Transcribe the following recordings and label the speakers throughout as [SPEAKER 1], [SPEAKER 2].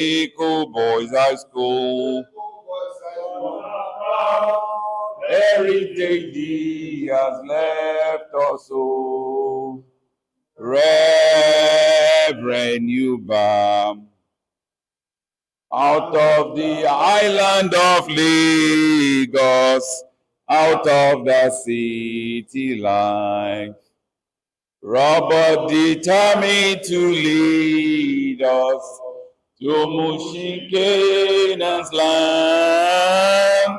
[SPEAKER 1] EKOBA Boys High School. Heritage Day has left us so. Reverend Newbam, out of the island of Lagos, out of the city life, Robert determined to lead us to Mushin Canaan's land.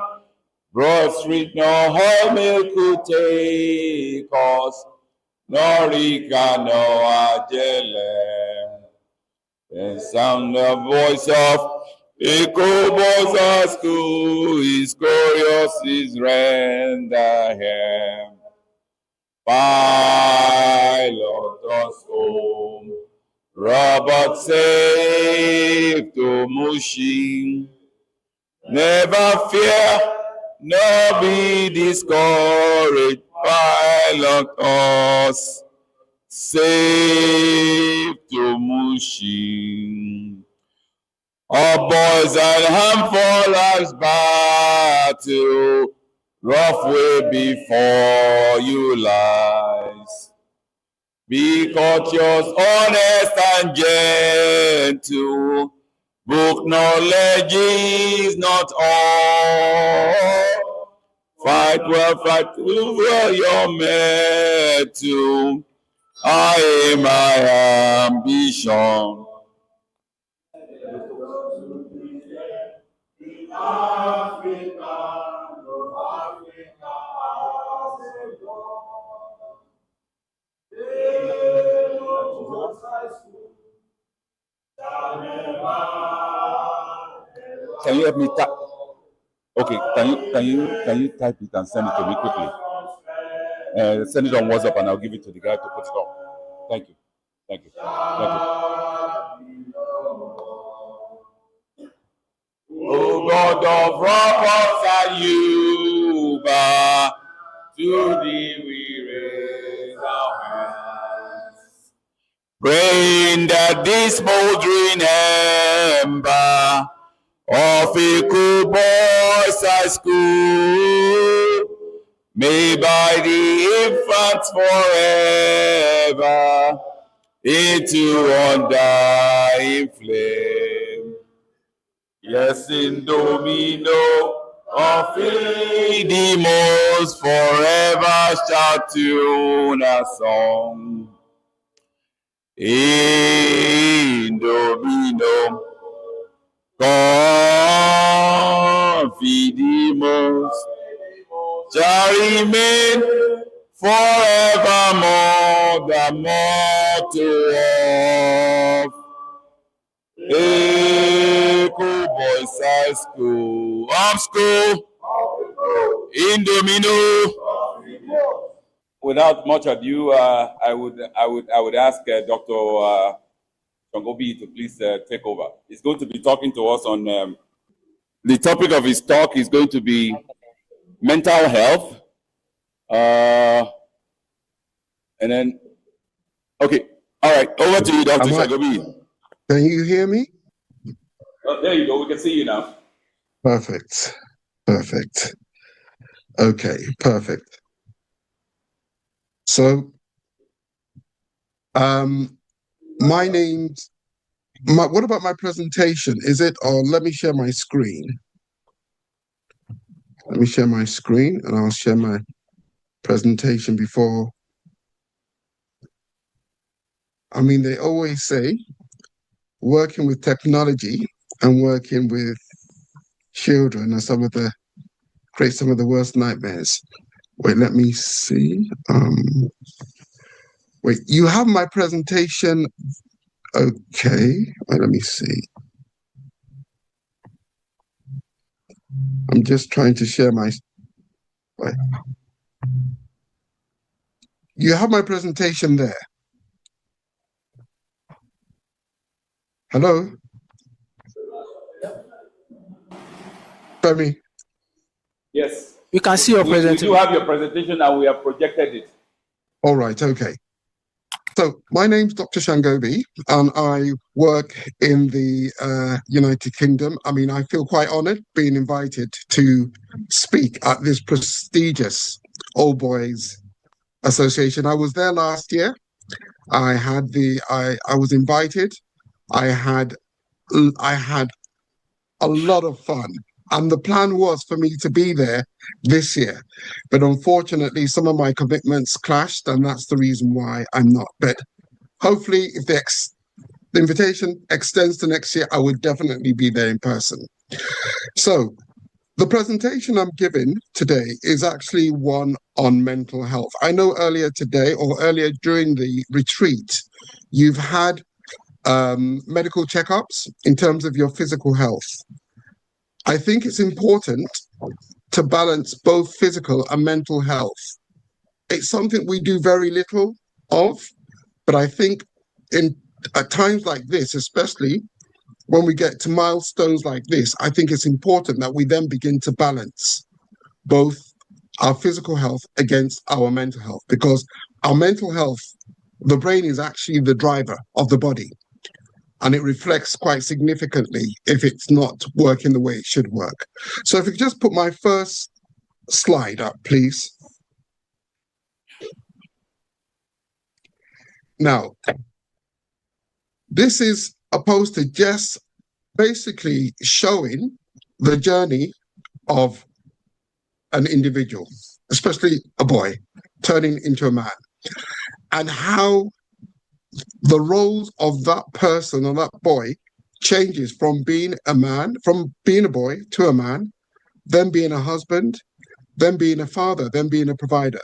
[SPEAKER 1] Broad Street, no whole milk could take us, nor Rika, no Ajele. And sound the voice of EKOBA School is glorious, is render him. Pilot us home, Robert saved to Mushin. Never fear, nor be discouraged, pilot us, safe to Mushin. Our boys and handful life's battle, rough way before you lies. Be courteous, honest, and gentle. Book knowledge is not all. Fight well, fight well your metal. I am my ambition. Can you help me type? Okay, can you type it and send it to me quickly? Send it on WhatsApp and I'll give it to the guy to put it on. Thank you. Thank you. Thank you. O God of rockers and you, to thee we raise our hands. Bring that this smoldering ember of EKOBA Boys High School may by the infants forever into undying flame. Yes, in Domino of Demos forever shall tune a song. In Domino Confidimos shall remain forevermore the motto of EKOBA Boys High School. School in Domino. Without much ado, I would ask Dr. Ajimobi to please take over. He's going to be talking to us on the topic of his talk is going to be mental health. And then, okay, all right, over to you, Dr. Ajimobi.
[SPEAKER 2] Can you hear me?
[SPEAKER 1] Oh, there you go. We can see you now.
[SPEAKER 2] Perfect. Perfect. Okay, perfect. So, my name's, what about my presentation? Is it, or let me share my screen. Let me share my screen and I'll share my presentation before. I mean, they always say working with technology and working with children are create some of the worst nightmares. Wait, let me see. Wait, you have my presentation. Okay, wait, let me see. I'm just trying to share my. Wait. You have my presentation there. Hello? Femi?
[SPEAKER 1] Yes.
[SPEAKER 3] We can see your presentation.
[SPEAKER 1] We do have your presentation and we have projected it.
[SPEAKER 2] All right, okay. So my name's Dr. Shangobi, and I work in the United Kingdom. I mean, I feel quite honoured being invited to speak at this prestigious Old Boys Association. I was there last year. I was invited. I had I had a lot of fun. And the plan was for me to be there this year. But unfortunately, some of my commitments clashed, and that's the reason why I'm not. But hopefully, if the invitation extends to next year, I would definitely be there in person. So the presentation I'm giving today is actually one on mental health. I know earlier today or earlier during the retreat, you've had medical checkups in terms of your physical health. I think it's important to balance both physical and mental health. It's something we do very little of, but I think at times like this, especially when we get to milestones like this, I think it's important that we then begin to balance both our physical health against our mental health, because our mental health, the brain is actually the driver of the body. And it reflects quite significantly if it's not working the way it should work. So if you could just put my first slide up, please. Now, this is a poster just basically showing the journey of an individual, especially a boy, turning into a man, and how the roles of that person or that boy changes from being a man, from being a boy to a man, then being a husband, then being a father, then being a provider.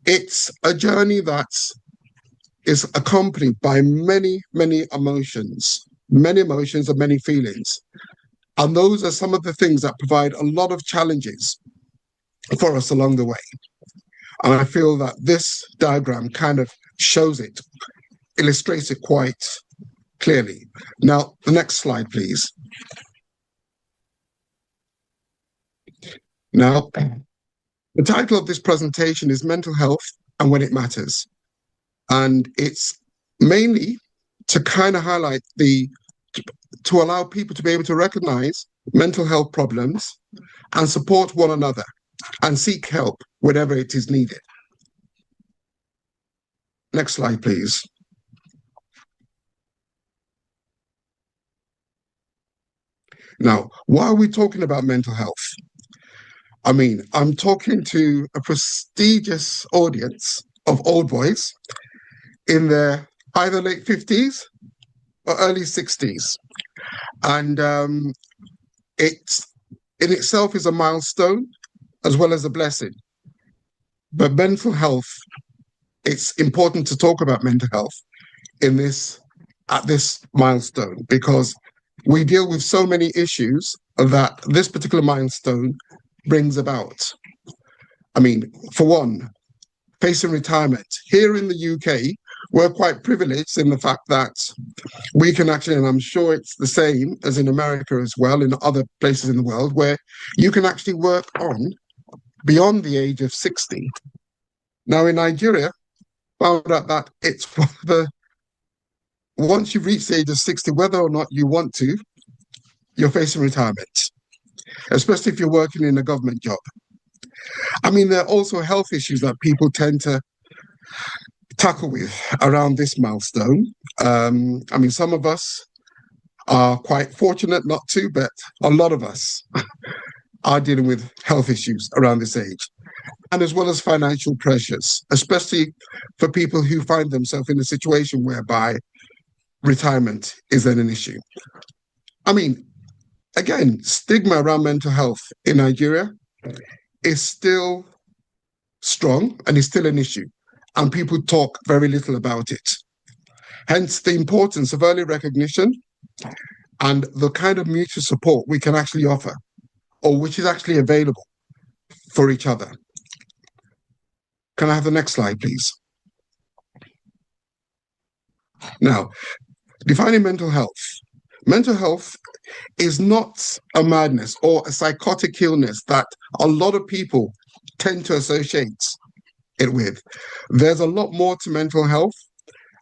[SPEAKER 2] It's a journey that is accompanied by many, many emotions and many feelings. And those are some of the things that provide a lot of challenges for us along the way. And I feel that this diagram kind of shows it, illustrates it quite clearly. Now, the next slide, please. Now, the title of this presentation is Mental Health and When It Matters. And it's mainly to kind of highlight to allow people to be able to recognize mental health problems and support one another and seek help whenever it is needed. Next slide, please. Now, why are we talking about mental health? I mean, I'm talking to a prestigious audience of old boys in their either late 50s or early 60s. And it in itself is a milestone as well as a blessing. But mental health, it's important to talk about mental health at this milestone, because we deal with so many issues that this particular milestone brings about. I mean, for one, facing retirement. Here in the UK, we're quite privileged in the fact that we can actually, and I'm sure it's the same as in America as well, in other places in the world, where you can actually work on beyond the age of 60. Now in Nigeria, found out that it's once you've reached the age of 60, whether or not you want to, you're facing retirement, especially if you're working in a government job. I mean, there are also health issues that people tend to tackle with around this milestone. I mean, some of us are quite fortunate not to, but a lot of us are dealing with health issues around this age, and as well as financial pressures, especially for people who find themselves in a situation whereby retirement is then an issue. I mean, again, stigma around mental health in Nigeria is still strong and is still an issue, and people talk very little about it. Hence the importance of early recognition and the kind of mutual support we can actually offer, or which is actually available for each other. Can I have the next slide, please? Now, defining mental health. Mental health is not a madness or a psychotic illness that a lot of people tend to associate it with. There's a lot more to mental health.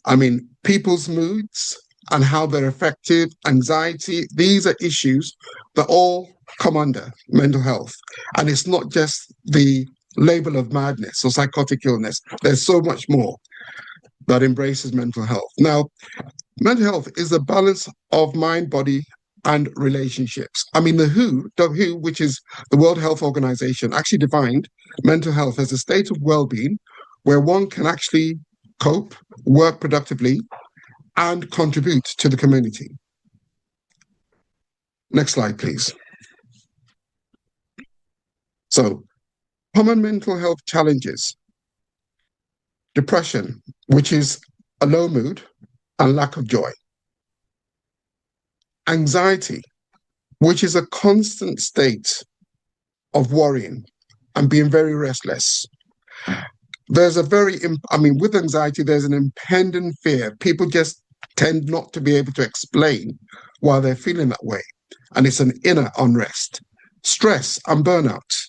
[SPEAKER 2] I mean, people's moods and how they're affected, anxiety, these are issues that all come under mental health. And it's not just the label of madness or psychotic illness. There's so much more that embraces mental health. Now, mental health is a balance of mind, body, and relationships. I mean, the WHO, which is the World Health Organization, actually defined mental health as a state of well-being where one can actually cope, work productively, and contribute to the community. Next slide, please. So, common mental health challenges. Depression, which is a low mood and lack of joy. Anxiety, which is a constant state of worrying and being very restless. There's with anxiety, there's an impending fear. People just tend not to be able to explain why they're feeling that way. And it's an inner unrest. Stress and burnout.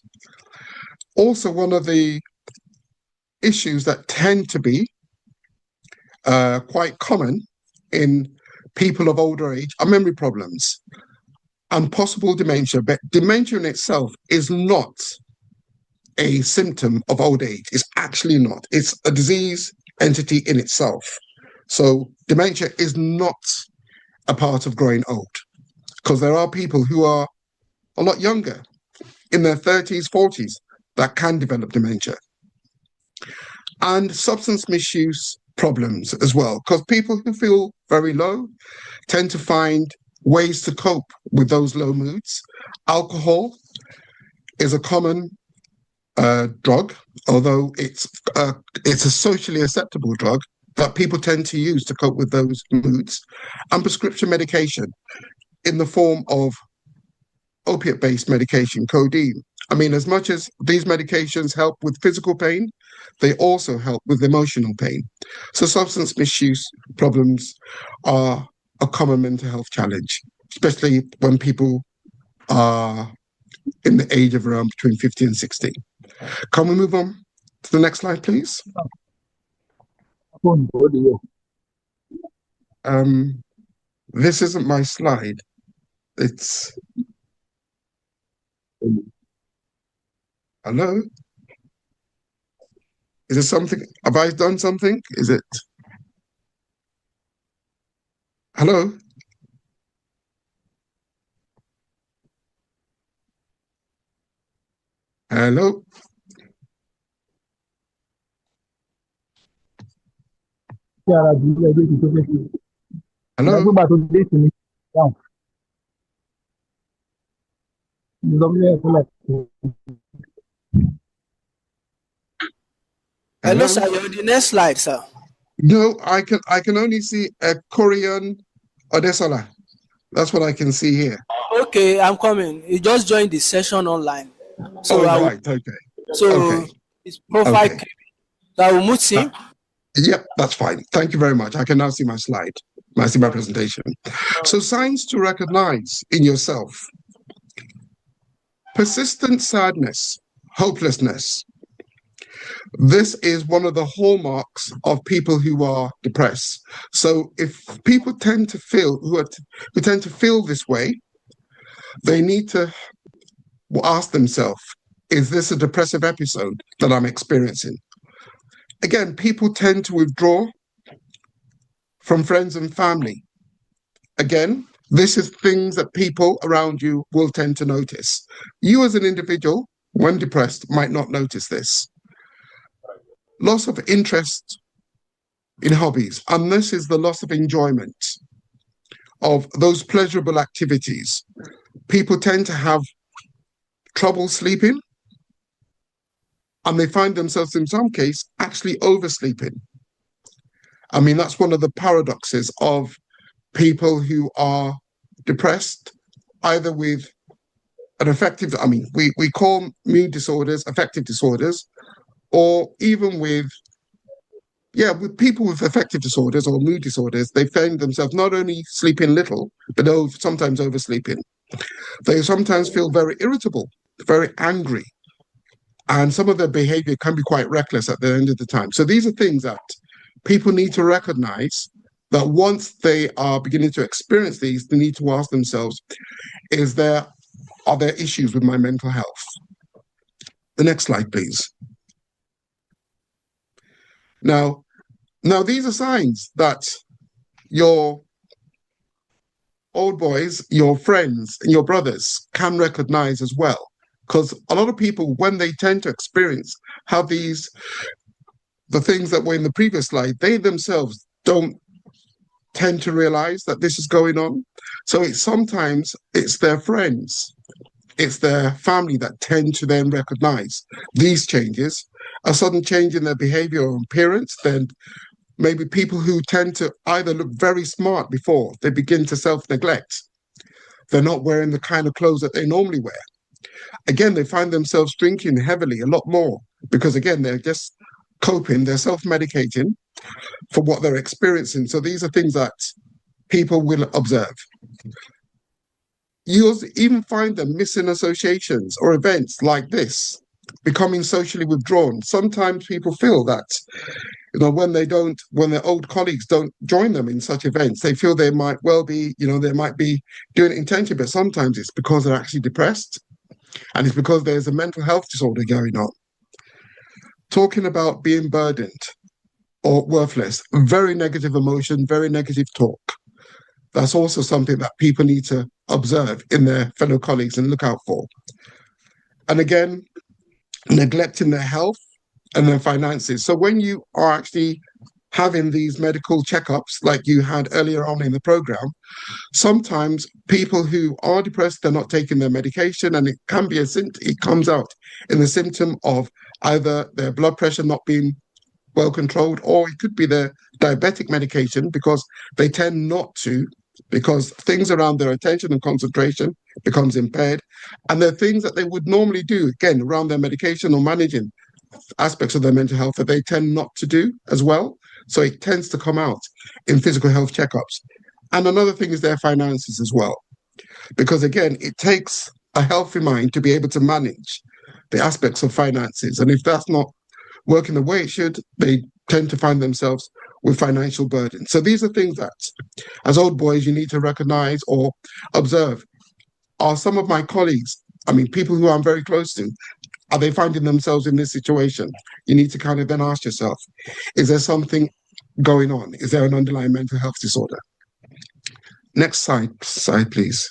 [SPEAKER 2] Also, one of the issues that tend to be quite common in people of older age are memory problems and possible dementia. But dementia in itself is not a symptom of old age. It's actually not. It's a disease entity in itself. So dementia is not a part of growing old, because there are people who are a lot younger, in their 30s, 40s, that can develop dementia. And substance misuse problems as well, because people who feel very low tend to find ways to cope with those low moods. Alcohol is a common drug, although it's a socially acceptable drug that people tend to use to cope with those moods. And prescription medication in the form of opiate-based medication, codeine. I mean, as much as these medications help with physical pain, they also help with emotional pain. So substance misuse problems are a common mental health challenge, especially when people are in the age of around between 50 and 60. Can we move on to the next slide, please? This isn't my slide. It's... Hello? Is it something? Have I done something? Is it? Hello? Hello? Hello?
[SPEAKER 3] Hello, sir. You're on the next slide, sir.
[SPEAKER 2] No, I can only see a Korean Odesola. That's what I can see here.
[SPEAKER 3] Okay, I'm coming. You just joined the session online.
[SPEAKER 2] So right, okay.
[SPEAKER 3] So
[SPEAKER 2] okay.
[SPEAKER 3] His profile.
[SPEAKER 2] Okay.
[SPEAKER 3] So I will mute him.
[SPEAKER 2] Yep, that's fine. Thank you very much. I can now see my slide. I see my presentation. So signs to recognize in yourself: persistent sadness, hopelessness. This is one of the hallmarks of people who are depressed. So if people tend to feel who tend to feel this way, they need to ask themselves, is this a depressive episode that I'm experiencing? Again, people tend to withdraw from friends and family. Again, this is things that people around you will tend to notice. You as an individual, when depressed, might not notice this. Loss of interest in hobbies, and this is the loss of enjoyment of those pleasurable activities. People tend to have trouble sleeping, and they find themselves, in some case, actually oversleeping. I mean, that's one of the paradoxes of people who are depressed, either with an affective, I mean, we call mood disorders affective disorders, or even with people with affective disorders or mood disorders, they find themselves not only sleeping little, but sometimes oversleeping. They sometimes feel very irritable, very angry, And some of their behavior can be quite reckless at the end of the time. So these are things that people need to recognize, that once they are beginning to experience these, they need to ask themselves, are there issues with my mental health? The next slide, please. Now these are signs that your old boys, your friends, and your brothers can recognize as well. Because a lot of people, when they tend to experience how the things that were in the previous slide, they themselves don't tend to realize that this is going on. So sometimes it's their friends, it's their family that tend to then recognize these changes, a sudden change in their behavior or appearance. Then maybe people who tend to either look very smart before they begin to self-neglect. They're not wearing the kind of clothes that they normally wear. Again, they find themselves drinking heavily, a lot more, because again, they're just coping, they're self-medicating for what they're experiencing. So these are things that people will observe. You'll even find them missing associations or events like this, becoming socially withdrawn. Sometimes people feel that, when their old colleagues don't join them in such events, they feel they might well be, they might be doing it intentionally, but sometimes it's because they're actually depressed. And it's because there's a mental health disorder going on. Talking about being burdened or worthless, very negative emotion, very negative talk. That's also something that people need to observe in their fellow colleagues and look out for. And again, neglecting their health and their finances. So when you are actually having these medical checkups like you had earlier on in the program, sometimes people who are depressed, they're not taking their medication, and it can be it comes out in the symptom of either their blood pressure not being well controlled, or it could be their diabetic medication, because they tend not to, because things around their attention and concentration becomes impaired, and there are things that they would normally do, again, around their medication or managing aspects of their mental health, that they tend not to do as well. So it tends to come out in physical health checkups. And another thing is their finances as well. Because again, it takes a healthy mind to be able to manage the aspects of finances. And if that's not working the way it should, they tend to find themselves with financial burden. So these are things that, as old boys, you need to recognize or observe. Are some of my colleagues, people who I'm very close to, are they finding themselves in this situation? You need to kind of then ask yourself, is there something going on? Is there an underlying mental health disorder? Next slide, please.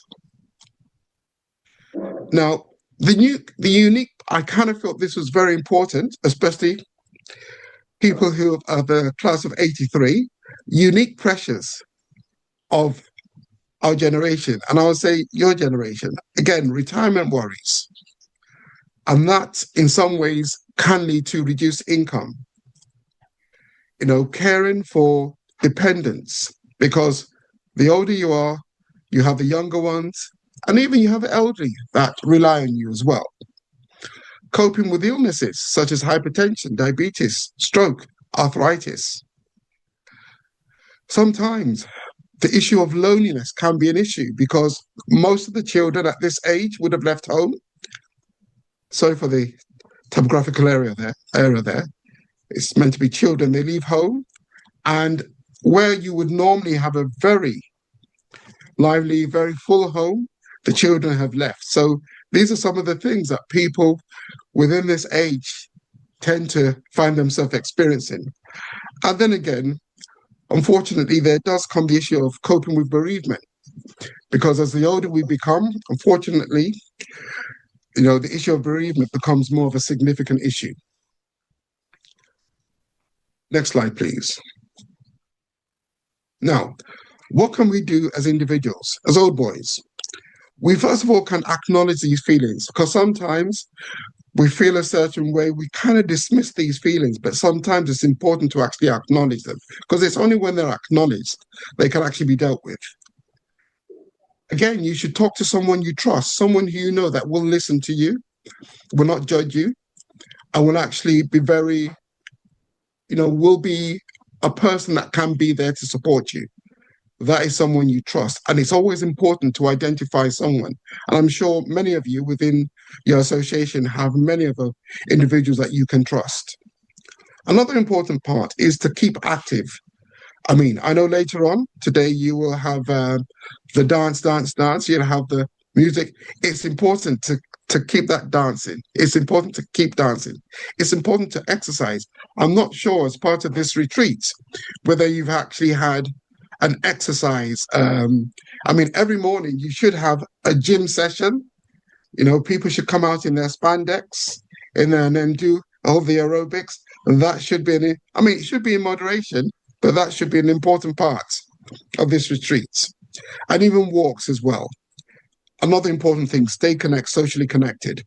[SPEAKER 2] Now, the unique, I kind of felt this was very important, especially people who are the class of 83, unique pressures of our generation, and I would say your generation. Again, retirement worries. And that, in some ways, can lead to reduced income. Caring for dependents, because the older you are, you have the younger ones, and even you have the elderly that rely on you as well. Coping with illnesses such as hypertension, diabetes, stroke, arthritis. Sometimes the issue of loneliness can be an issue, because most of the children at this age would have left home. Sorry for the typographical error there. It's meant to be children. They leave home, and where you would normally have a very lively, very full home, the children have left. So these are some of the things that people within this age tend to find themselves experiencing. And then again, unfortunately, there does come the issue of coping with bereavement, because as the older we become, unfortunately, the issue of bereavement becomes more of a significant issue. Next slide, please. Now, what can we do as individuals, as old boys? We first of all can acknowledge these feelings, because sometimes we feel a certain way, we kind of dismiss these feelings, but sometimes it's important to actually acknowledge them, because it's only when they're acknowledged they can actually be dealt with. Again, you should talk to someone you trust, someone who you know that will listen to you, will not judge you, and will actually be very, will be a person that can be there to support you. That is someone you trust. And it's always important to identify someone. And I'm sure many of you within your association have many of the individuals that you can trust. Another important part is to keep active. I mean, I know later on today you will have the dance. You'll have the music. It's important to keep that dancing. It's important to keep dancing. It's important to exercise. I'm not sure as part of this retreat whether you've actually had an exercise. I mean, every morning you should have a gym session. You know, people should come out in their spandex and then do all the aerobics. And that should be I mean, it should be in moderation, but that should be an important part of this retreat. And even walks as well. Another important thing, socially connected.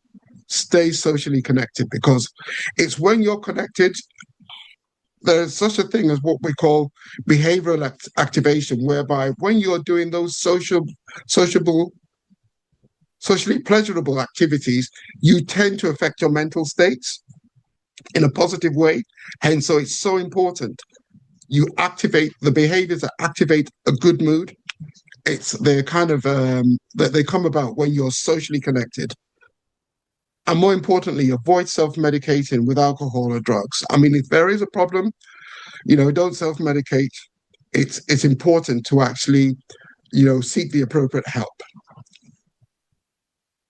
[SPEAKER 2] Stay socially connected, because it's when you're connected, there's such a thing as what we call behavioral activation, whereby when you're doing those socially pleasurable activities, you tend to affect your mental states in a positive way. And so it's so important you activate the behaviors that activate a good mood. They're kind of that they come about when you're socially connected. And more importantly, avoid self-medicating with alcohol or drugs. I mean, if there is a problem, you know, don't self-medicate. It's important to actually, you know, seek the appropriate help.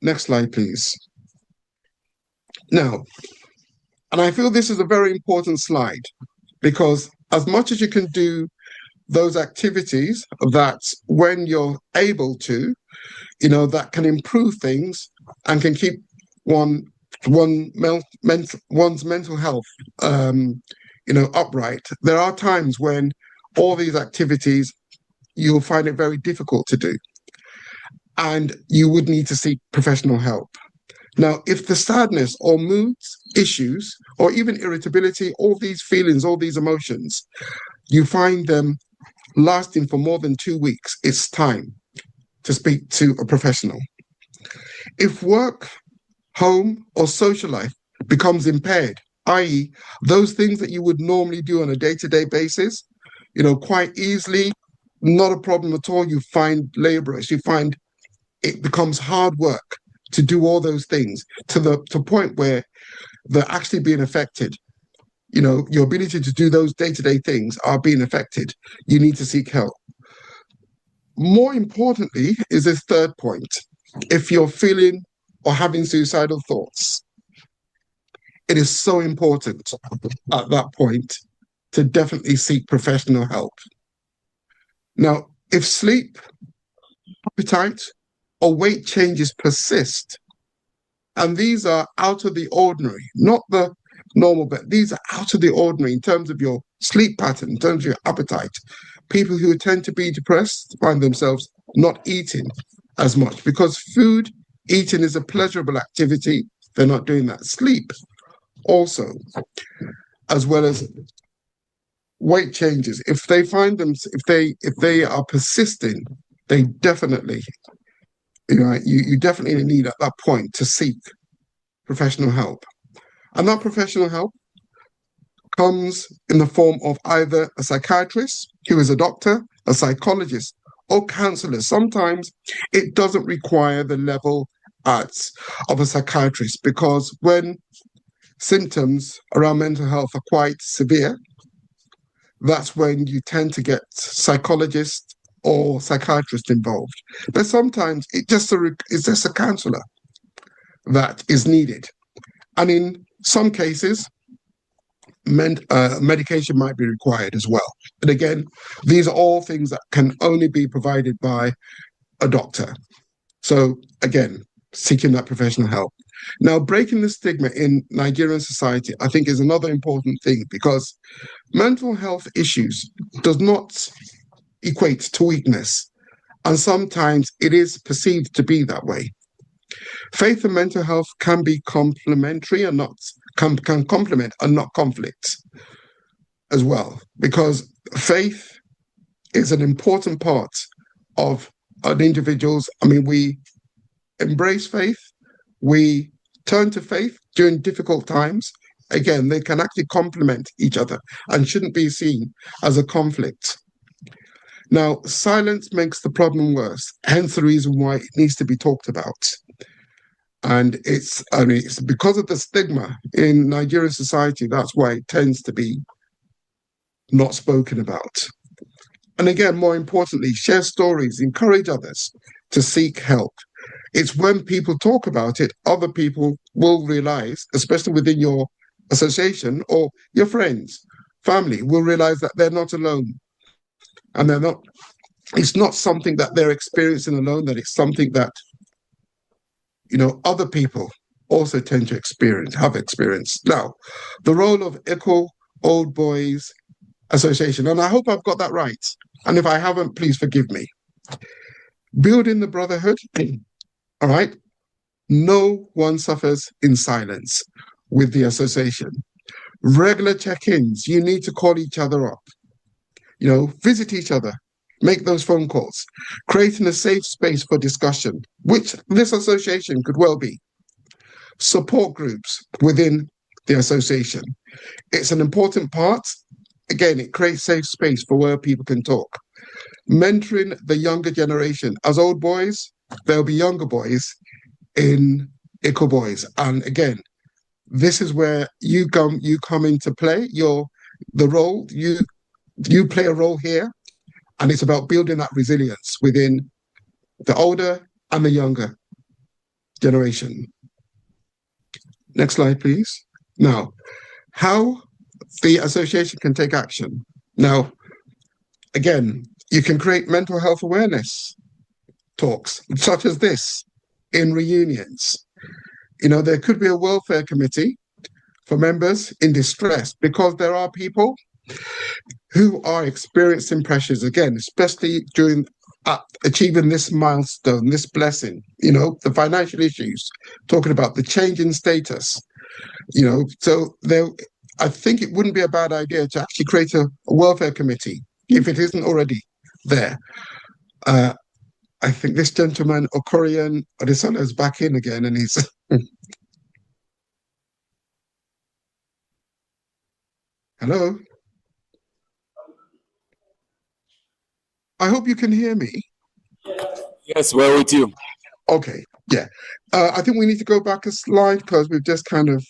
[SPEAKER 2] Next slide, please. Now, and I feel this is a very important slide, because as much as you can do those activities that when you're able to, you know, that can improve things and can keep one's mental health, you know, upright. There are times when all these activities, you'll find it very difficult to do. And you would need to seek professional help. Now, if the sadness or mood issues, or even irritability, all these feelings, all these emotions, you find them lasting for more than 2 weeks, it's time to speak to a professional. If work, home, or social life becomes impaired, i.e., those things that you would normally do on a day-to-day basis, you know, quite easily, not a problem at all, you find laborers, you find it becomes hard work to do all those things to the point where they're actually being affected. You know, your ability to do those day-to-day things are being affected. You need to seek help. More importantly is this third point. If you're feeling or having suicidal thoughts, it is so important at that point to definitely seek professional help. Now, if sleep, appetite, or weight changes persist, and these are out of the ordinary, not the normal, but these are out of the ordinary in terms of your sleep pattern, in terms of your appetite. People who tend to be depressed find themselves not eating as much, because eating is a pleasurable activity. They're not doing that. Sleep also, as well as weight changes. If they find them, if they are persisting, they definitely, you definitely need at that point to seek professional help. And that professional help comes in the form of either a psychiatrist, who is a doctor, a psychologist, or counselors. Sometimes it doesn't require the level of a psychiatrist, because when symptoms around mental health are quite severe, that's when you tend to get psychologists or psychiatrists involved. But sometimes it's just a counselor that is needed. And in some cases, medication might be required as well. But again, these are all things that can only be provided by a doctor. So again, seeking that professional help. Now, breaking the stigma in Nigerian society, I think, is another important thing, because mental health issues does not equate to weakness, and sometimes it is perceived to be that way. Faith and mental health can be complementary and not can complement and not conflict as well, because faith is an important part of an individual's. I mean, we embrace faith, we turn to faith during difficult times. Again, they can actually complement each other and shouldn't be seen as a conflict. Now, silence makes the problem worse, hence the reason why it needs to be talked about. And I mean, it's because of the stigma in Nigerian society, that's why it tends to be not spoken about. And again, more importantly, share stories, encourage others to seek help. It's when people talk about it, other people will realize, especially within your association or your friends, family, will realize that they're not alone. And it's not something that they're experiencing alone, that it's something that, other people also tend to have experienced. Now, the role of ECO Old Boys Association, and I hope I've got that right. And if I haven't, please forgive me. Building the brotherhood, all right? No one suffers in silence with the association. Regular check-ins, you need to call each other up, visit each other, make those phone calls, creating a safe space for discussion, which this association could well be. Support groups within the association. It's an important part. Again, it creates safe space for where people can talk. Mentoring the younger generation. As old boys, there'll be younger boys in Eco Boys. And again, this is where you come into play. You play a role here, and it's about building that resilience within the older and the younger generation. Next slide, please. Now, how the association can take action. Now, again, you can create mental health awareness talks, such as this, in reunions. There could be a welfare committee for members in distress, because there are people who are experiencing pressures, again, especially during achieving this milestone, this blessing, the financial issues, talking about the change in status, so I think it wouldn't be a bad idea to actually create a welfare committee if it isn't already there. I think this gentleman, AKINADE Odesola, is back in again, and he's... Hello? I hope you can hear me.
[SPEAKER 1] Yes, we're with you.
[SPEAKER 2] Okay, yeah. I think we need to go back a slide, because we've just kind of...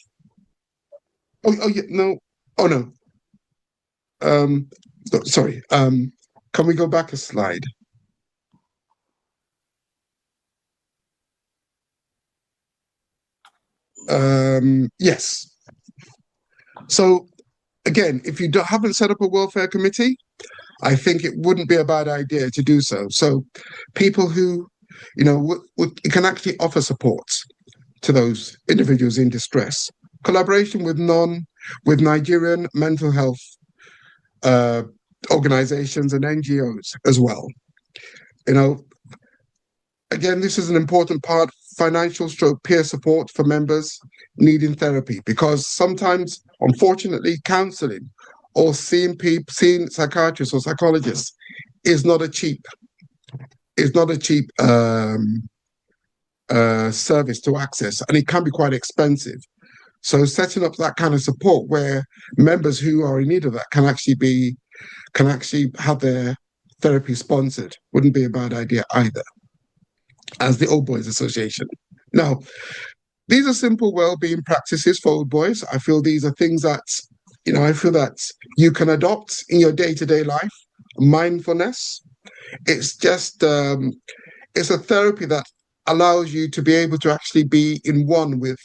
[SPEAKER 2] Oh yeah, no. Oh, no. Sorry. Can we go back a slide? Yes. So again, if you haven't set up a welfare committee, I think it wouldn't be a bad idea to do so. So people who, you can actually offer support to those individuals in distress. Collaboration with Nigerian mental health organizations and NGOs as well. Again, this is an important part, financial stroke peer support for members needing therapy, because sometimes, unfortunately, counseling or seeing psychiatrists or psychologists is not a cheap service to access, and it can be quite expensive. So setting up that kind of support where members who are in need of that can actually have their therapy sponsored wouldn't be a bad idea either, as the Old Boys Association. Now, these are simple well-being practices for old boys. I feel these are things that, you can adopt in your day-to-day life. Mindfulness. It's just, it's a therapy that allows you to be able to actually be in one with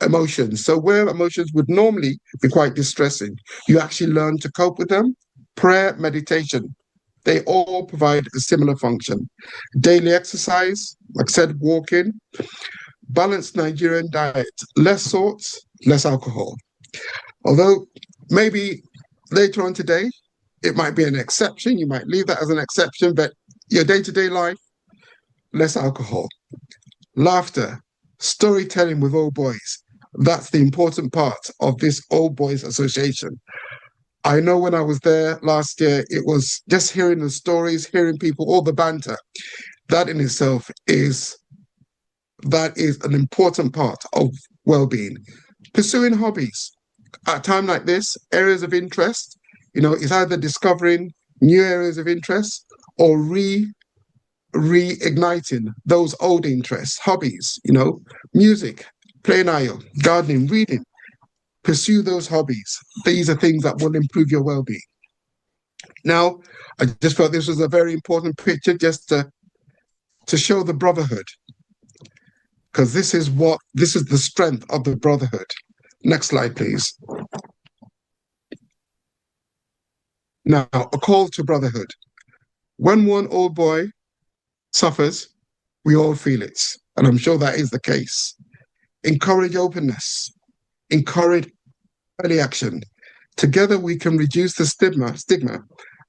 [SPEAKER 2] emotions. So where emotions would normally be quite distressing, you actually learn to cope with them. Prayer, meditation, they all provide a similar function. Daily exercise, like I said, walking. Balanced Nigerian diet, less salt, less alcohol. Although maybe later on today, it might be an exception. You might leave that as an exception, but your day-to-day life, less alcohol. Laughter, storytelling with old boys. That's the important part of this Old Boys Association. I know when I was there last year, it was just hearing the stories, hearing people, all the banter. That in itself is an important part of well-being. Pursuing hobbies. At a time like this, areas of interest, it's either discovering new areas of interest or reigniting those old interests, hobbies, you know, music, playing IO, gardening, reading. Pursue those hobbies. These are things that will improve your well-being. Now, I just felt this was a very important picture just to show the brotherhood, because this is the strength of the brotherhood. Next slide, please. Now, a call to brotherhood. When one old boy suffers, we all feel it, and I'm sure that is the case. Encourage openness, encourage early action. Together we can reduce the stigma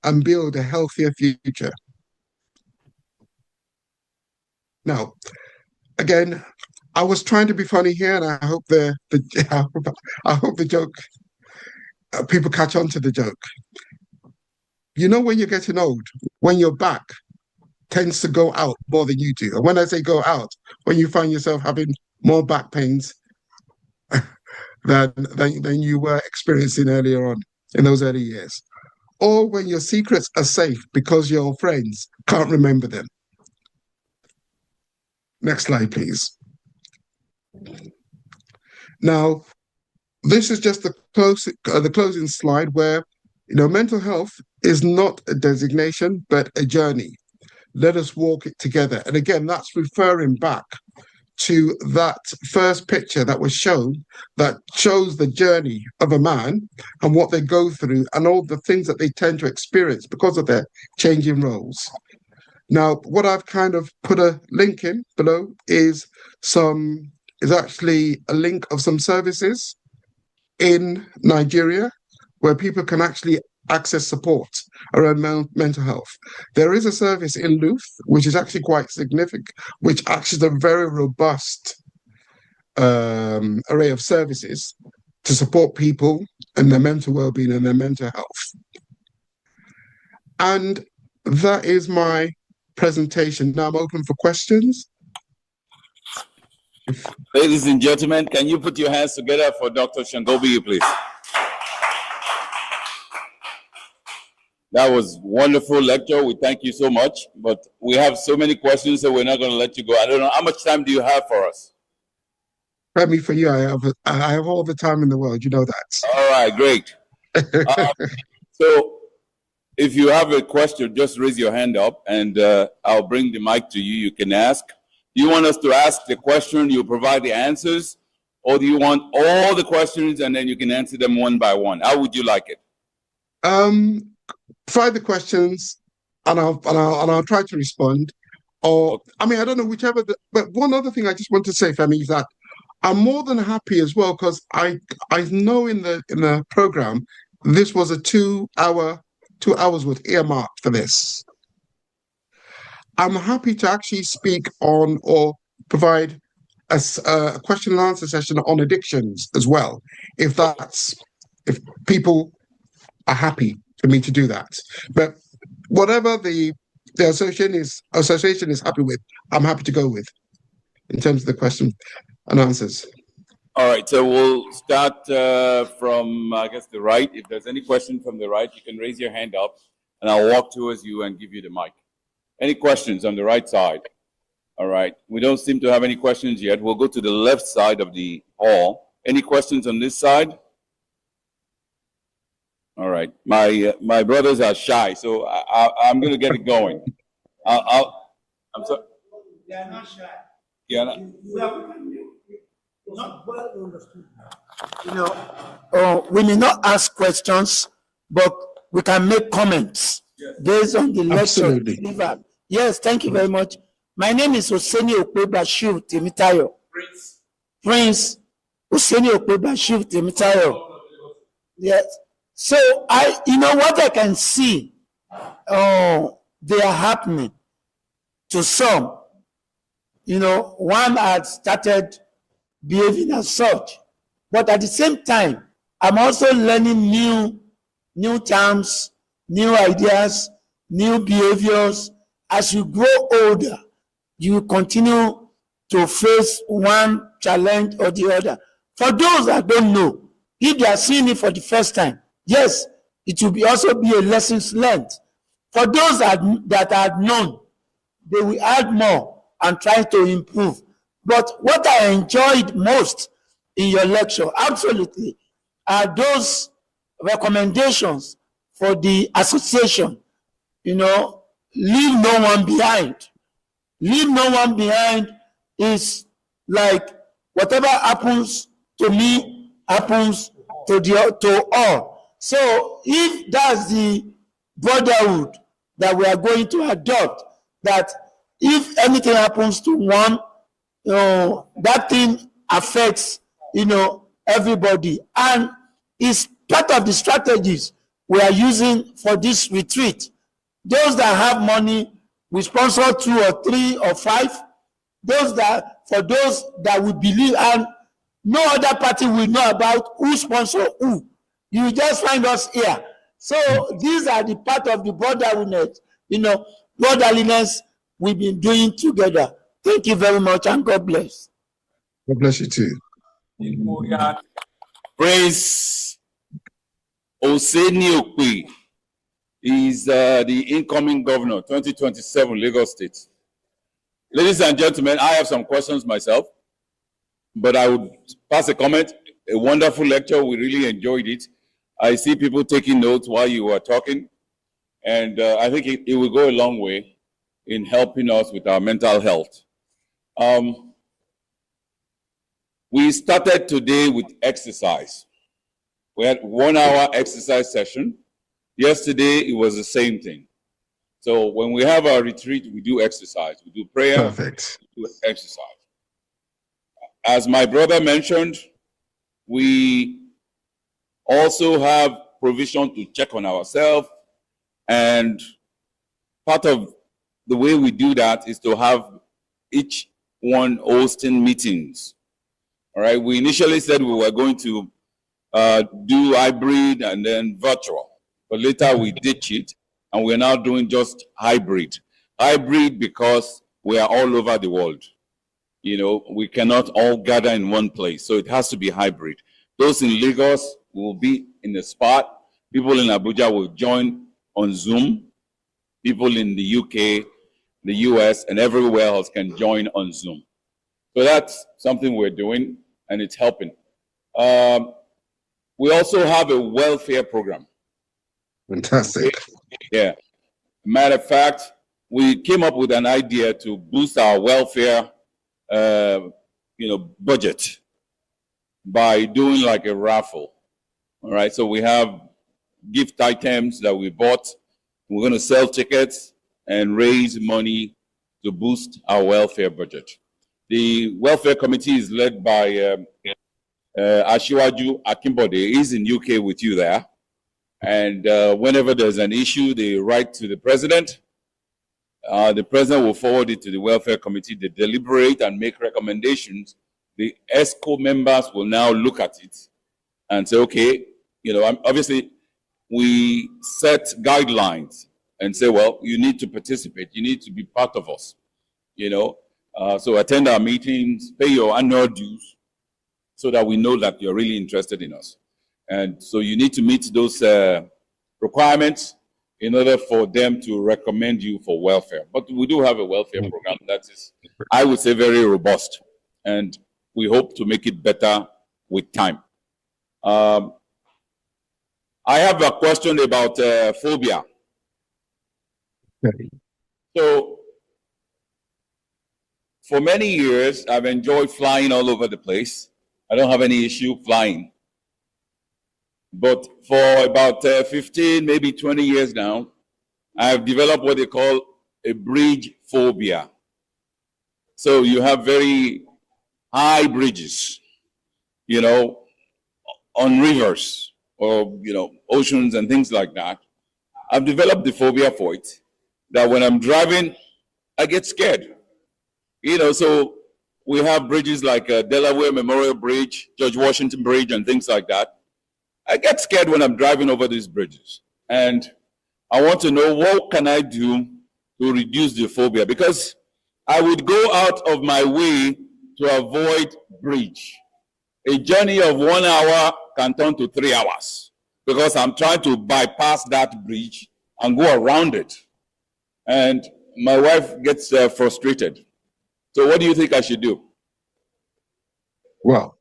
[SPEAKER 2] and build a healthier future. Now, again, I was trying to be funny here, and I hope I hope the joke, people catch on to the joke. You know, when you're getting old, when your back tends to go out more than you do. And when I say go out, when you find yourself having more back pains than you were experiencing earlier on in those early years. Or when your secrets are safe because your friends can't remember them. Next slide, please. Now, this is just the closing slide where, you know, mental health is not a designation, but a journey. Let us walk it together. And again, that's referring back to that first picture that was shown that shows the journey of a man and what they go through and all the things that they tend to experience because of their changing roles. Now, what I've kind of put a link in below is actually a link of some services in Nigeria where people can actually access support around mental health. There is a service in Louth, which is actually quite significant, which actually is a very robust array of services to support people and their mental well-being and their mental health. And that is my presentation. Now I'm open for questions.
[SPEAKER 1] Ladies and gentlemen, can you put your hands together for Dr. Shangobi, please? That was wonderful lecture. We thank you so much, but we have so many questions, so we're not going to let you go. I don't know, how much time do you have for us?
[SPEAKER 2] Remy, for you, I have all the time in the world. You know that.
[SPEAKER 1] All right, great. So if you have a question, just raise your hand up, and I'll bring the mic to you. You can ask. Do you want us to ask the question, you provide the answers, or do you want all the questions and then you can answer them one by one? How would you like it?
[SPEAKER 2] Try the questions, and I'll try to respond. Or I mean, I don't know, whichever. But one other thing I just want to say, Femi, is that I'm more than happy as well, because I know in the program this was a 2 hours with earmarked for this. I'm happy to actually speak on or provide a question and answer session on addictions as well, if people are happy for me to do that. But whatever the association is happy with, I'm happy to go with in terms of the question and answers.
[SPEAKER 1] All right, so we'll start from, I guess, the right. If there's any question from the right, you can raise your hand up, and I'll walk towards you and give you the mic. Any questions on the right side? All right, we don't seem to have any questions yet. We'll go to the left side of the hall. Any questions on this side? All right, my brothers are shy, so I'm going to get it going. I'm sorry.
[SPEAKER 4] They are not shy.
[SPEAKER 1] Yeah.
[SPEAKER 4] Not well understood. You know, we may not ask questions, but we can make comments based on the lecture delivered. Yes, thank you very much. My name is Oseni Okpebashiru Temitayo. Prince Oseni Okpebashiru Temitayo. Yes. So you know what I can see, they are happening to some. You know, one had started behaving as such, but at the same time, I'm also learning new terms, new ideas, new behaviors. As you grow older, you continue to face one challenge or the other. For those that don't know, if they are seeing it for the first time, yes, it will also be a lesson learned. For those that are known, they will add more and try to improve. But what I enjoyed most in your lecture, absolutely, are those recommendations for the association. You know, leave no one behind. Leave no one behind is like whatever happens to me happens to all. So if that's the brotherhood that we are going to adopt, that if anything happens to one, that thing affects, everybody. And it's part of the strategies we are using for this retreat. Those that have money, we sponsor 2 or 3 or 5. For those that we believe, and no other party will know about who sponsor who. You just find us here. So these are the part of the brotherliness, brotherliness we've been doing together. Thank you very much, and God bless.
[SPEAKER 2] God bless you too.
[SPEAKER 1] Praise Oseni Okwe. He's the incoming governor, 2027, Lagos State. Ladies and gentlemen, I have some questions myself, but I would pass a comment. A wonderful lecture. We really enjoyed it. I see people taking notes while you were talking, and I think it will go a long way in helping us with our mental health. We started today with exercise. We had 1 hour exercise session. Yesterday, it was the same thing. So when we have our retreat, we do exercise. We do prayer.
[SPEAKER 2] Perfect.
[SPEAKER 1] We do exercise. As my brother mentioned, we also have provision to check on ourselves. And part of the way we do that is to have each one hosting meetings. All right. We initially said we were going to do hybrid and then virtual. But later we ditched it, and we're now doing just hybrid. Hybrid because we are all over the world. We cannot all gather in one place, so it has to be hybrid. Those in Lagos will be in the spot. People in Abuja will join on Zoom. People in the UK, the US, and everywhere else can join on Zoom. So that's something we're doing, and it's helping. We also have a welfare program.
[SPEAKER 2] Fantastic.
[SPEAKER 1] Yeah. Matter of fact, we came up with an idea to boost our welfare, budget by doing like a raffle. All right. So we have gift items that we bought. We're going to sell tickets and raise money to boost our welfare budget. The welfare committee is led by Ashiwaju Akimbode. He's in UK with you there. And whenever there's an issue, they write to the president. The president will forward it to the welfare committee. They deliberate and make recommendations. The ESCO members will now look at it and say, okay, obviously we set guidelines and say, well, you need to participate. You need to be part of us, So attend our meetings, pay your annual dues so that we know that you're really interested in us. And so you need to meet those requirements in order for them to recommend you for welfare. But we do have a welfare program that is, I would say, very robust. And we hope to make it better with time. I have a question about phobia.
[SPEAKER 2] Okay.
[SPEAKER 1] So for many years, I've enjoyed flying all over the place. I don't have any issue flying. But for about 15, maybe 20 years now, I've developed what they call a bridge phobia. So you have very high bridges, on rivers or, oceans and things like that. I've developed the phobia for it, that when I'm driving, I get scared. So we have bridges like Delaware Memorial Bridge, George Washington Bridge, and things like that. I get scared when I'm driving over these bridges. And I want to know, what can I do to reduce the phobia? Because I would go out of my way to avoid bridge. A journey of 1 hour can turn to 3 hours because I'm trying to bypass that bridge and go around it. And my wife gets frustrated. So what do you think I should do?
[SPEAKER 2] Well,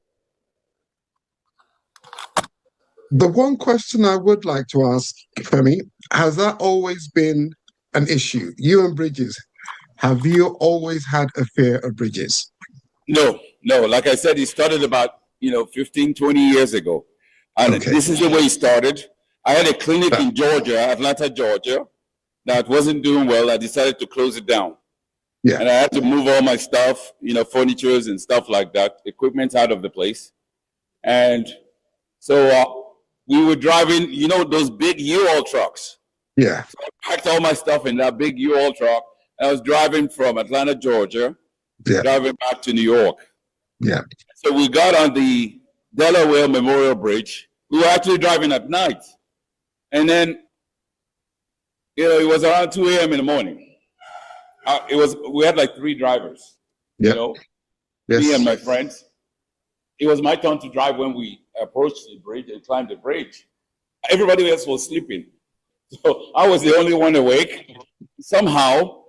[SPEAKER 2] the one question I would like to ask, Femi, has that always been an issue? You and bridges, have you always had a fear of bridges?
[SPEAKER 1] No. Like I said, it started about 15, 20 years ago. And This is the way it started. I had a clinic in Georgia, Atlanta, Georgia, that wasn't doing well. I decided to close it down. Yeah. And I had to move all my stuff, furnitures and stuff like that, equipment out of the place. And so we were driving, those big U-Haul trucks.
[SPEAKER 2] Yeah.
[SPEAKER 1] So I packed all my stuff in that big U-Haul truck. And I was driving from Atlanta, Georgia, driving back to New York.
[SPEAKER 2] Yeah.
[SPEAKER 1] So we got on the Delaware Memorial Bridge. We were actually driving at night. And then, it was around 2 a.m. in the morning. We had like 3 drivers,
[SPEAKER 2] yes.
[SPEAKER 1] Me and my friends. It was my turn to drive when we approached the bridge and climbed the bridge. Everybody else was sleeping. So I was the only one awake. Somehow,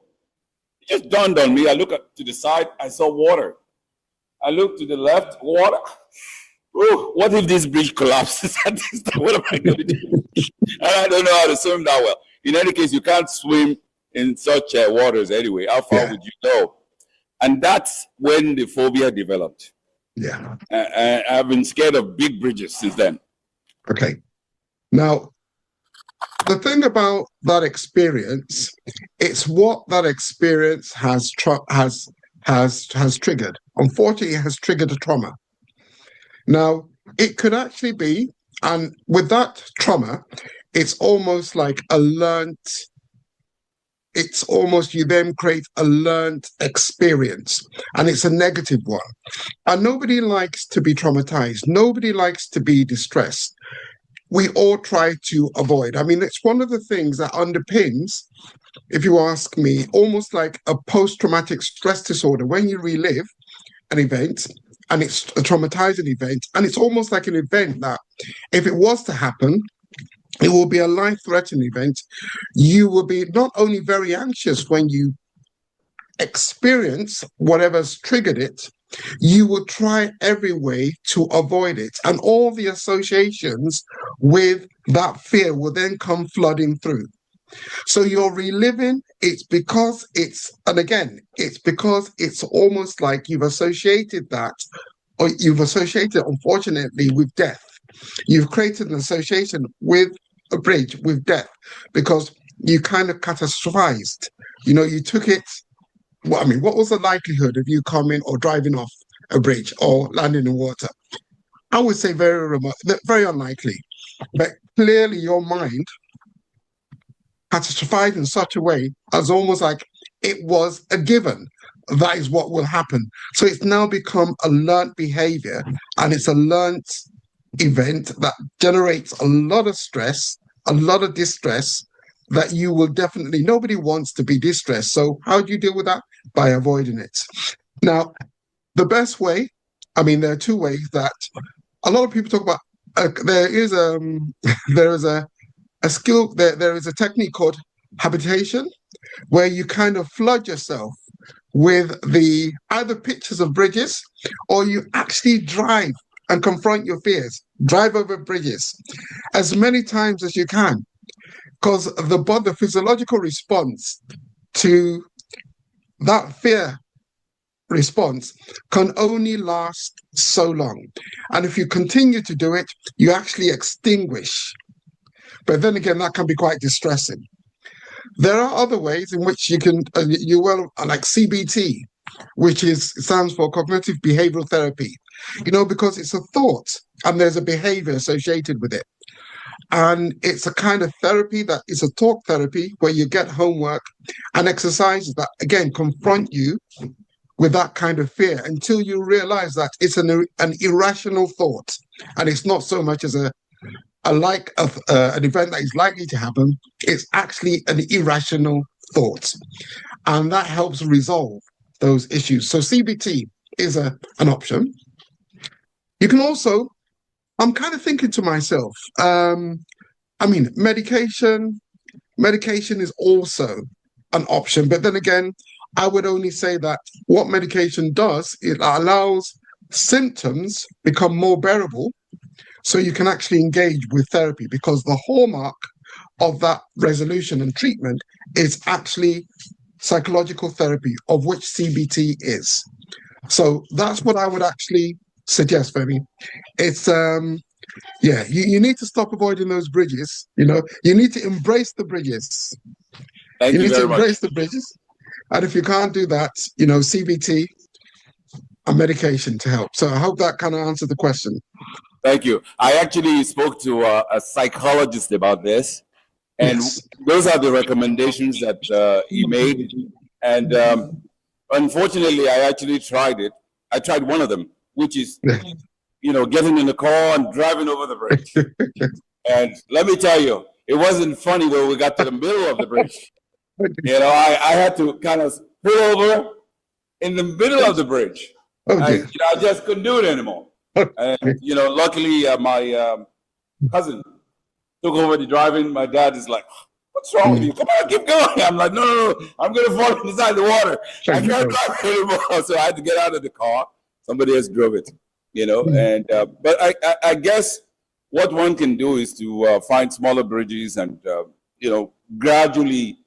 [SPEAKER 1] it just dawned on me. I looked to the side, I saw water. I looked to the left, water. Oh, what if this bridge collapses at this time? What am I going to do? And I don't know how to swim that well. In any case, you can't swim in such waters anyway. How far would you go? And that's when the phobia developed.
[SPEAKER 2] Yeah.
[SPEAKER 1] I've been scared of big bridges since then.
[SPEAKER 2] Okay. Now, the thing about that experience, it's what that experience has triggered. Unfortunately, it has triggered a trauma. Now, it could actually be, and with that trauma, it's almost like you then create a learned experience, and it's a negative one. And nobody likes to be traumatized. Nobody likes to be distressed. We all try to avoid. I mean, it's one of the things that underpins, if you ask me, almost like a post-traumatic stress disorder. When you relive an event, and it's a traumatizing event, and it's almost like an event that, if it was to happen, it will be a life-threatening event. You will be not only very anxious when you experience whatever's triggered it, you will try every way to avoid it. And all the associations with that fear will then come flooding through. So you're reliving, it's because it's almost like you've associated that, or you've associated, unfortunately, with death. You've created an association with a bridge, with death, because you kind of catastrophized. You took it. Well, I mean, what was the likelihood of you coming or driving off a bridge or landing in water? I would say very remote, very unlikely. But clearly your mind catastrophized in such a way as almost like it was a given. That is what will happen. So it's now become a learned behavior, and it's a learned event that generates a lot of stress, a lot of distress, that you will definitely, nobody wants to be distressed. So how do you deal with that? By avoiding it. Now, the best way, I mean, there are 2 ways that a lot of people talk about. There is a skill, there is a technique called habitation, where you kind of flood yourself with either pictures of bridges, or you actually drive and confront your fears. Drive over bridges as many times as you can, because the physiological response to that fear response can only last so long. And if you continue to do it, you actually extinguish. But then again, that can be quite distressing. There are other ways in which you can, like CBT, which stands for cognitive behavioral therapy, because it's a thought and there's a behavior associated with it. And it's a kind of therapy that is a talk therapy, where you get homework and exercises that, again, confront you with that kind of fear until you realize that it's an irrational thought, and it's not so much as an event that is likely to happen. It's actually an irrational thought, and that helps resolve those issues. So CBT is an option. You can also, I'm kind of thinking to myself, I mean, medication is also an option. But then again, I would only say that what medication does, it allows symptoms become more bearable so you can actually engage with therapy, because the hallmark of that resolution and treatment is actually psychological therapy, of which CBT is. So that's what I would actually suggest, Femi. It's yeah, you need to stop avoiding those bridges. You know, you need to embrace the bridges.
[SPEAKER 1] Thank you
[SPEAKER 2] need
[SPEAKER 1] very
[SPEAKER 2] to embrace
[SPEAKER 1] much.
[SPEAKER 2] the bridges. And if you can't do that, you know, CBT and medication to help. So I hope that kind of answered the question.
[SPEAKER 1] Thank you. I actually spoke to a psychologist about this, and those are the recommendations that he made. And unfortunately, I actually tried it. I tried one of them, which is, you know, getting in the car and driving over the bridge. And let me tell you, it wasn't funny when we got to the middle of the bridge. You know, I had to kind of pull over in the middle of the bridge. I just couldn't do it anymore. And, you know, luckily my cousin took over the driving. My dad is like, what's wrong with you? Come on, keep going. I'm like, no, I'm going to fall inside the water. I can't drive anymore. So I had to get out of the car. Somebody else drove it, you know. And but I guess what one can do is to find smaller bridges and, you know, gradually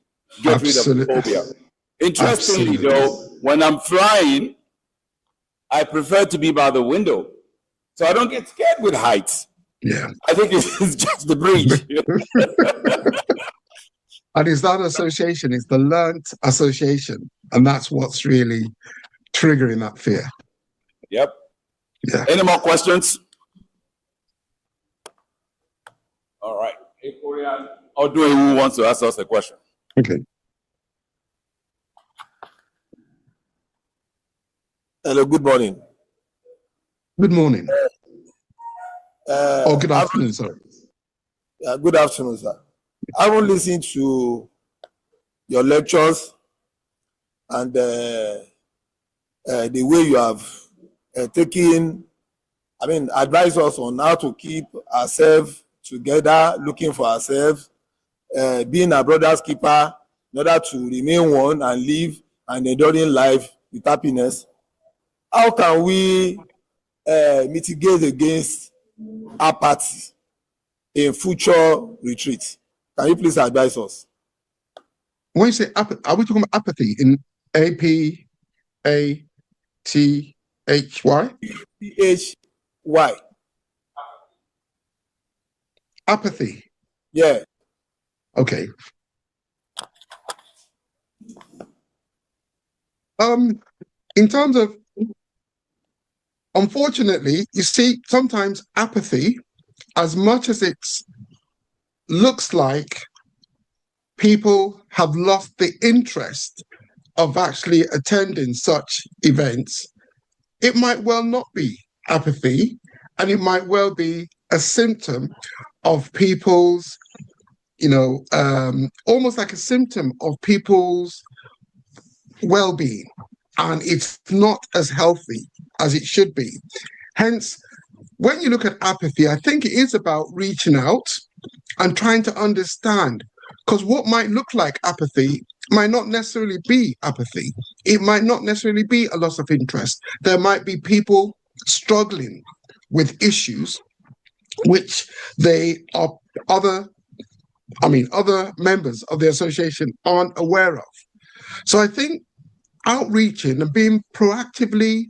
[SPEAKER 1] get rid of the phobia. Interestingly, though, when I'm flying, I prefer to be by the window, so I don't get scared with heights.
[SPEAKER 2] Yeah,
[SPEAKER 1] I think it's just the bridge.
[SPEAKER 2] And it's that association, it's the learnt association, and that's what's really triggering that fear.
[SPEAKER 1] Yep.
[SPEAKER 2] Yeah.
[SPEAKER 1] Any more questions? All right. Or do who wants to ask us a question?
[SPEAKER 2] Okay.
[SPEAKER 5] Hello, good morning.
[SPEAKER 2] Good morning. Or good afternoon, sorry.
[SPEAKER 5] Good afternoon, sir. I haven't listened to your lectures and the way you have taken, advise us on how to keep ourselves together, looking for ourselves, being a brother's keeper in order to remain one and live and enduring life with happiness. How can we mitigate against apathy in future retreats? Can you please advise us?
[SPEAKER 2] When you say apathy, are we talking about apathy in APATHY?
[SPEAKER 5] PHY.
[SPEAKER 2] Apathy.
[SPEAKER 5] Yeah.
[SPEAKER 2] Okay. In terms of, unfortunately, you see, sometimes apathy, as much as it looks like people have lost the interest of actually attending such events, it might well not be apathy, and it might well be a symptom of people's, almost like a symptom of people's well-being, and it's not as healthy as it should be. Hence, when you look at apathy, I think it is about reaching out and trying to understand, because what might look like apathy might not necessarily be apathy. It might not necessarily be a loss of interest. There might be people struggling with issues which other members of the association aren't aware of. So I think outreaching and being proactively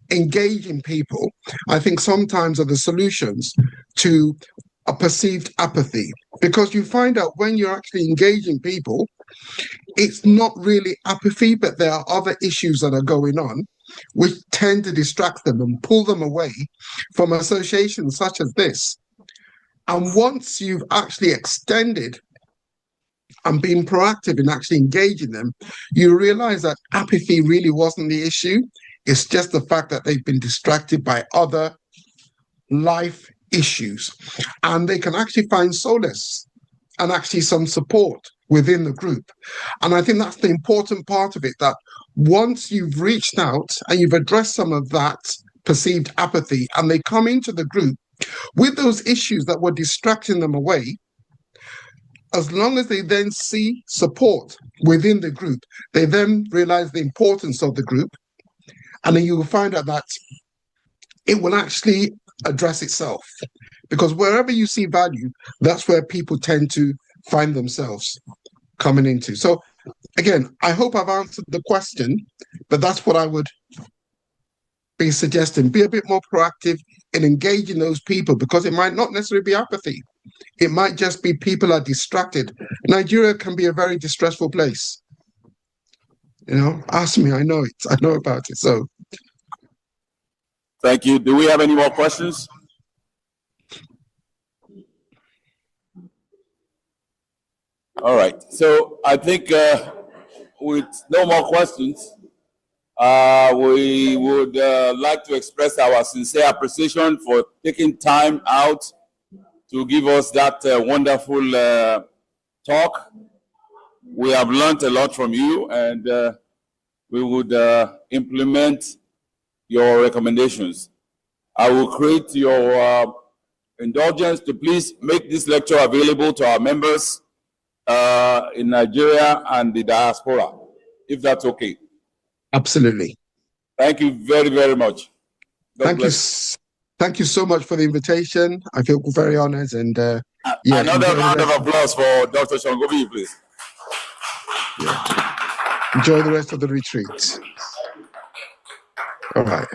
[SPEAKER 2] engaging people, I think sometimes are the solutions to a perceived apathy, because you find out when you're actually engaging people, it's not really apathy, but there are other issues that are going on which tend to distract them and pull them away from associations such as this. And once you've actually extended and been proactive in actually engaging them, you realize that apathy really wasn't the issue. It's just the fact that they've been distracted by other life issues. And they can actually find solace and actually some support within the group. And I think that's the important part of it, that once you've reached out and you've addressed some of that perceived apathy, and they come into the group with those issues that were distracting them away, as long as they then see support within the group, they then realize the importance of the group, and then you will find out that it will actually address itself. Because wherever you see value, that's where people tend to find themselves coming into. So again, I hope I've answered the question, but that's what I would be suggesting. Be a bit more proactive in engaging those people, because it might not necessarily be apathy. It might just be people are distracted. Nigeria can be a very distressful place. You know, ask me, I know it. I know about it. So
[SPEAKER 1] thank you. Do we have any more questions? All right. So I think with no more questions, we would like to express our sincere appreciation for taking time out to give us that wonderful talk. We have learned a lot from you, and we would implement your recommendations. I will create your indulgence to please make this lecture available to our members in Nigeria and the diaspora, if that's okay.
[SPEAKER 2] absolutely.
[SPEAKER 1] Thank you very, very much. God bless.
[SPEAKER 2] Thank you so much for the invitation. I feel very honored, and yeah,
[SPEAKER 1] another round of applause for Dr. Ajimobi, please.
[SPEAKER 2] Yeah. Enjoy the rest of the retreat. All right.